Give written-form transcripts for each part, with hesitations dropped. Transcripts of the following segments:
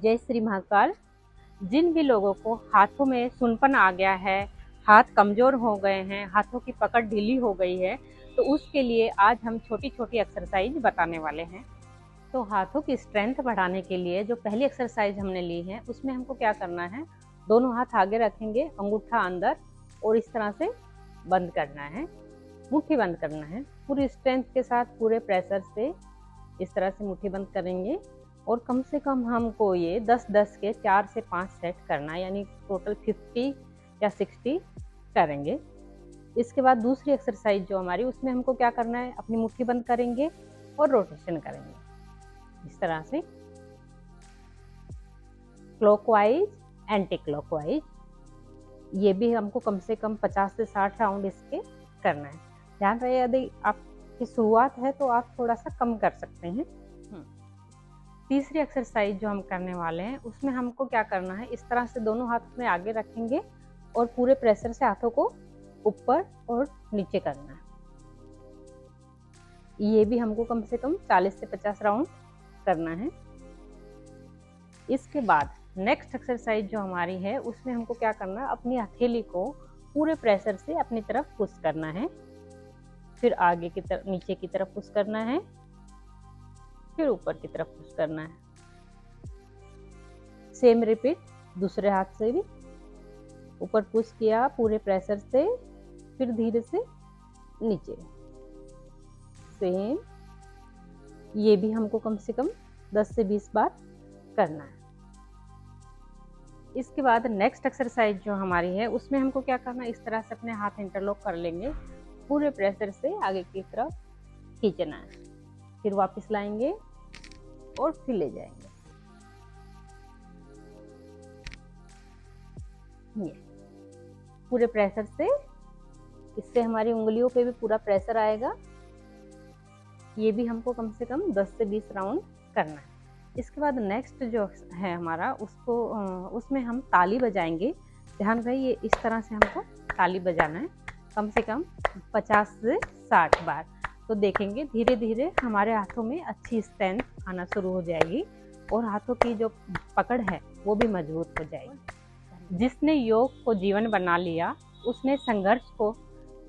जय श्री महाकाल। जिन भी लोगों को हाथों में सुनपन आ गया है, हाथ कमज़ोर हो गए हैं, हाथों की पकड़ ढीली हो गई है, तो उसके लिए आज हम छोटी छोटी एक्सरसाइज बताने वाले हैं। तो हाथों की स्ट्रेंथ बढ़ाने के लिए जो पहली एक्सरसाइज हमने ली है, उसमें हमको क्या करना है, दोनों हाथ आगे रखेंगे, अंगूठा अंदर और इस तरह से बंद करना है, मुट्ठी बंद करना है। पूरी स्ट्रेंथ के साथ, पूरे प्रेशर से इस तरह से मुट्ठी बंद करेंगे और कम से कम हमको ये 10-10 के 4 से 5 सेट करना है, यानी टोटल 50 या 60 करेंगे। इसके बाद दूसरी एक्सरसाइज जो हमारी, उसमें हमको क्या करना है, अपनी मुट्ठी बंद करेंगे और रोटेशन करेंगे इस तरह से, क्लॉकवाइज एंटी क्लॉकवाइज। ये भी हमको कम से कम 50 से 60 राउंड इसके करना है। ध्यान रहे, यदि आपकी शुरुआत है तो आप थोड़ा सा कम कर सकते हैं। तीसरी एक्सरसाइज जो हम करने वाले हैं, उसमें हमको क्या करना है, इस तरह से दोनों हाथ में आगे रखेंगे और पूरे प्रेशर से हाथों को ऊपर और नीचे करना है। ये भी हमको कम से कम 40 से 50 राउंड करना है। इसके बाद नेक्स्ट एक्सरसाइज जो हमारी है, उसमें हमको क्या करना है, अपनी हथेली को पूरे प्रेशर से अपनी तरफ पुश करना है, फिर आगे की तरफ, नीचे की तरफ पुश करना है, फिर ऊपर की तरफ पुश करना है। सेम रिपीट दूसरे हाथ से भी, ऊपर पुश किया पूरे प्रेशर से, फिर धीरे से नीचे। सेम ये भी हमको कम से कम 10 से 20 बार करना है। इसके बाद नेक्स्ट एक्सरसाइज जो हमारी है, उसमें हमको क्या करना है, इस तरह से अपने हाथ इंटरलॉक कर लेंगे, पूरे प्रेशर से आगे की तरफ खींचना है, फिर वापस लाएंगे और फिर ले जाएंगे। ये पूरे प्रेशर से, इससे हमारी उंगलियों पे भी पूरा प्रेशर आएगा। ये भी हमको कम से कम 10 से 20 राउंड करना है। इसके बाद नेक्स्ट जो है हमारा, उसमें हम ताली बजाएंगे। ध्यान रहे, ये इस तरह से हमको ताली बजाना है, कम से कम 50 से 60 बार। तो देखेंगे धीरे धीरे हमारे हाथों में अच्छी स्ट्रेंथ आना शुरू हो जाएगी और हाथों की जो पकड़ है वो भी मजबूत हो जाएगी। जिसने योग को जीवन बना लिया, उसने संघर्ष को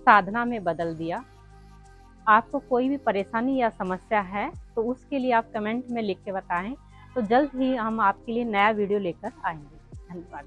साधना में बदल दिया। आपको कोई भी परेशानी या समस्या है तो उसके लिए आप कमेंट में लिख के बताएं, तो जल्द ही हम आपके लिए नया वीडियो लेकर आएंगे। धन्यवाद।